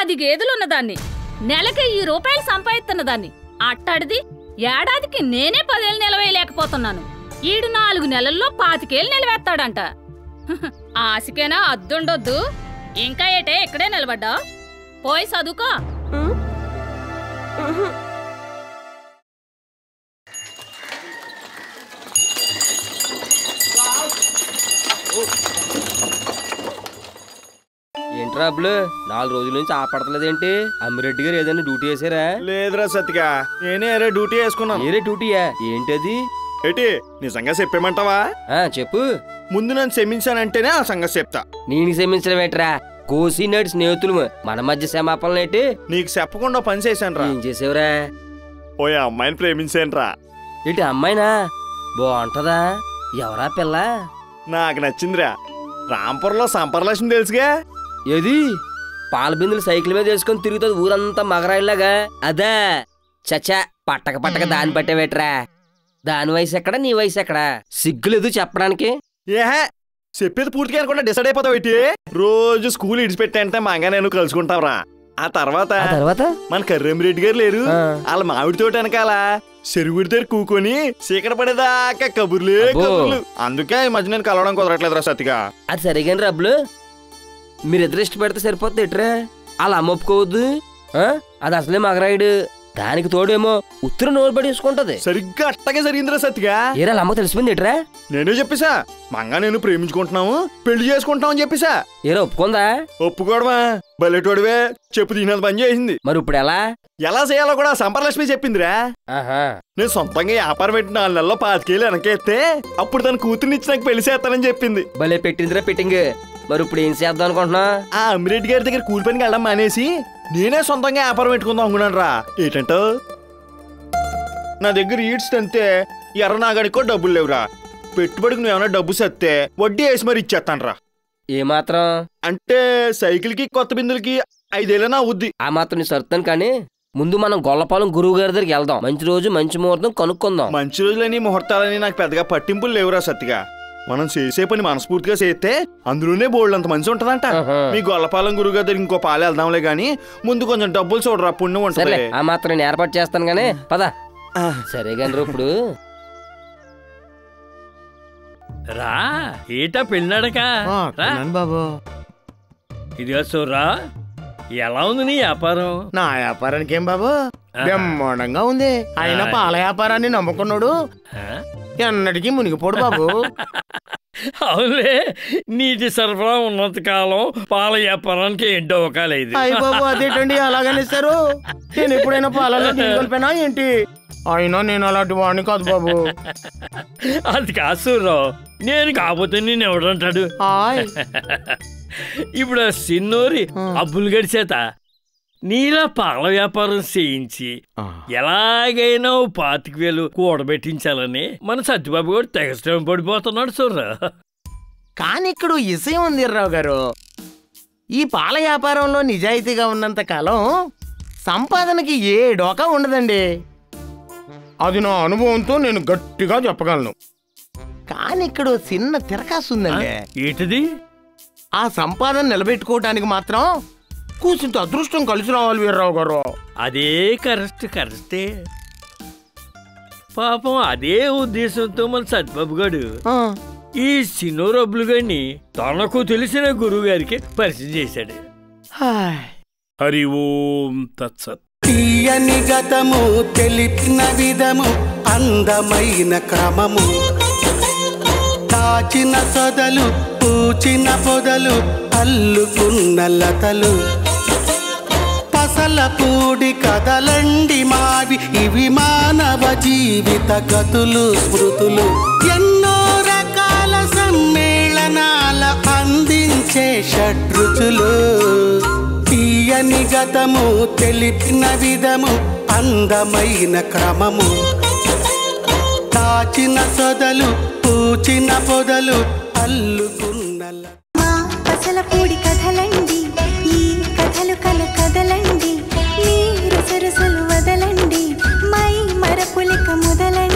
10 గేదెలున్నదాన్ని, నెలకి 1000 రూపాయలు సంపాదిస్తున్నదాన్ని. అట్టాడిది ఏడాదికి నేనే 10 ఏళ్ళు నిలవేయలేకపోతున్నాను. ఈడు 4 నెలల్లో 25 ఏళ్ళు నిలవేస్తాడంట. ఆశకేనా అద్దుండొద్దు. ఇంకా ఏటే ఇక్కడే నిలబడ్డా? పోయి చదువుకో. ఏంట్రా అబ్బులు 4 రోజుల నుంచి ఆపడతలేదేంటి? అమ్మిరెడ్డి గారు ఏదైనా డ్యూటీ వేసారా? లేదురా సత్తిగా, నేనే అరే డ్యూటీ వేసుకున్నాను. ఏరే డ్యూటీయా? ఏంటది? ఏంటి నిజంగా చెప్పేమంటావా? చెప్పు. ముందు నన్ను క్షమించానంటేనే ఆ సంగతి చెప్తా. నేను క్షమించడం ఏంట్రా? కోసి నాటి స్నేహితులు మన మధ్య క్షమాపణలేంటి? నీకు చెప్పకుండా పని చేశాను రా. ఏం చేసావురా? ఓ అమ్మాయిని ప్రేమించాను రా. ఏంటి అమ్మాయినా? బాగుంటదా? ఎవరా పిల్ల? నాకు నచ్చిందిరా. రాంపురంలో సంపరలక్ష్మి తెలుసుగా? ఏది పాల బిందులు సైకిల్ మీద వేసుకొని తిరుగుతుంది ఊరంతా మగరాయిలాగా? అదా? చచ్చా, పట్టక దాన్ని పట్టేవేట్రా? దాని వయసు ఎక్కడా, నీ వయసు ఎక్కడా? సిగ్గులేదు చెప్పడానికి? ఏహే, చెప్పేది పూర్తిగా అనుకుంటా డిసైడ్ అయిపోతావు ఏంటి? రోజు స్కూల్ ఇడిచిపెట్టంటే మంగా నేను కలుసుకుంటావురా. ఆ తర్వాత మన కర్రెమ్మిరెడ్డి గారు లేరు, వాళ్ళ మామిడి తోట వెనకాల చెరుగుడి దగ్గర కూకొని చీకట పడేదాకా కబుర్లే కబుర్లు. అందుకే ఈ మధ్య నేను కలవడం కుదరట్లేదురా సత్తిగా. అది సరిగాని రబ్బులు, మీరిద్దరు ఇష్టపడితే సరిపోద్ది ఎట్రా? అలా అమ్మ ఒప్పుకోవద్దు. అది అసలే మగరాయుడు, దానికి తోడేమో ఉత్తర నోరు పడేసుకుంటది. సరిగ్గా అట్టగే జరిగిందిరా సత్తిగా. ఏరా అమ్మ తెలిసిపోయింది ఎట్రా? నేనే చెప్పేసా, మంగా నేను ప్రేమించుకుంటున్నాము, పెళ్లి చేసుకుంటామని చెప్పేసా. ఏరా ఒప్పుకుందా? ఒప్పుకోవడమా? బల్లెటోడివే, చెప్పు తినేది పని చేసింది. మరి ఇప్పుడు ఎలా చేయాలో కూడా సంపరలక్ష్మి చెప్పిందిరా. నేను సొంతంగా వ్యాపారం పెట్టి 4 నెలల్లో 25 ఏళ్ళు వెనకేస్తే అప్పుడు తన కూతుర్ని ఇచ్చి నాకు పెళ్లి చేస్తానని చెప్పింది. భలే పెట్టిందిరా పెట్టింగ్. మరి ఇప్పుడు ఏం చేద్దాం అనుకుంటున్నా? ఆ అమ్మిరెడ్డి గారి దగ్గర కూలి పనికి వెళ్ళడం మానేసి నేనే సొంతంగా వ్యాపారం పెట్టుకుందాం అనుకున్నాను రా. ఏంటంటో నా దగ్గర ఈడ్స్ తంతే ఎర్రనాగానికో డబ్బులు లేవురా. పెట్టుబడికి నువ్వు ఏమైనా డబ్బు సత్తే వడ్డీ వేసి మరి ఇచ్చేస్తాను రా. ఏమాత్రం అంటే సైకిల్ కి కొత్త బిందులకి 5 ఏళ్ళనా అవుద్ది. ఆ మాత్రం నీ సర్తాను. కానీ ముందు మనం గొల్లపాలెం గురువు గారి దగ్గరికి వెళ్దాం. మంచి రోజు మంచి ముహూర్తం కనుక్కుందాం. మంచి రోజులని ముహూర్తాలని నాకు పెద్దగా పట్టింపులు లేవురా సత్తిగా. మనం చేసే పని మనస్ఫూర్తిగా చేస్తే అందులోనే బోల్డ్ అంత మంచి ఉంటదంట. మీ గొల్లపాలెం గురువు గారి దగ్గర ఇంకో పాలు వెళ్దాంలే గాని ముందు కొంచెం డబ్బులు చూడరా, పుణ్యం ఉంటుంది. ఆ మాత్రం నేను ఏర్పాటు చేస్తాను గానీ పద. సరే గాని ఇప్పుడు రా. ఏటా పెళ్ళాడక బాబు? ఇదిగా చూర్రా, ఎలా ఉంది నీ వ్యాపారం? నా వ్యాపారానికి ఏం బాబు, బ్రహ్మాండంగా ఉంది. ఆయన పాల వ్యాపారాన్ని నమ్ముకున్నాడు ఎన్నటికీ మునిగిపోడు బాబు. అవునులే, నీటి సరఫరా ఉన్నంత కాలం పాల వ్యాపారానికి ఏంటో ఒకలేదు. అయ్య బాబు అదేంటండి అలాగనిస్తారు? నేను ఎప్పుడైనా పాలలో తీసుకెళ్ళిపోయినా ఏంటి? అయినా నేను అలాంటి వాడిని కాదు బాబు. అది కాదు సూర్రావు, నేను కాకపోతే నేను ఎవడంటాడు? ఇప్పుడు ఆ సిన్నోరి అబ్బులు గడిచేత నీలా పాల వ్యాపారం చేయించి ఎలాగైనా 25,000 కూడబెట్టించాలని మన సత్యబాబు కూడా తెగ శ్రమ పడిపోతున్నాడు చూర్రా. కానీ ఇక్కడ విషయం ఉంది రావు గారు, ఈ పాల వ్యాపారంలో నిజాయితీగా ఉన్నంత కాలం సంపాదనకి ఏ డోకా ఉండదండి. అది నా అనుభవంతో నేను గట్టిగా చెప్పగలను. కానీ ఇక్కడ చిన్న తిరకాసుందండి. ఏంటిది? ఆ సంపాదన నిలబెట్టుకోవటానికి మాత్రం కూర్చుంటే అదృష్టం కలిసి రావాలి వీర్రావు గారు. అదే కరెక్టే. పాపం అదే ఉద్దేశంతో మన సత్యబాబు గారు ఈ సిన్నోరబ్బులు గారిని తనకు తెలిసిన గురువు గారికి పరిచయం చేశాడు. హరి ఓం తత్సత్. తీయని గతము తెలిపిన విధము అందమైన క్రమము, దాచిన సొదలు పూచిన పొదలు అల్లుకున్న లతలు, పసల పూడి కదలండి మావి ఇవి మానవ జీవిత గతులు స్మృతులు. ఎన్నో రకాల సమ్మేళనాల అందించే షడ్రుచులు, తీయని గతము తెలిపిన విధము అందమైన క్రమము, దాచిన సొదలు పూచిన పొదలు అల్లుకున్న పసల పూడి కథలండి, ఈ కథలు కదలండి, మీరు సరసలు వదలండి, మై మరపులిక మొదలండి.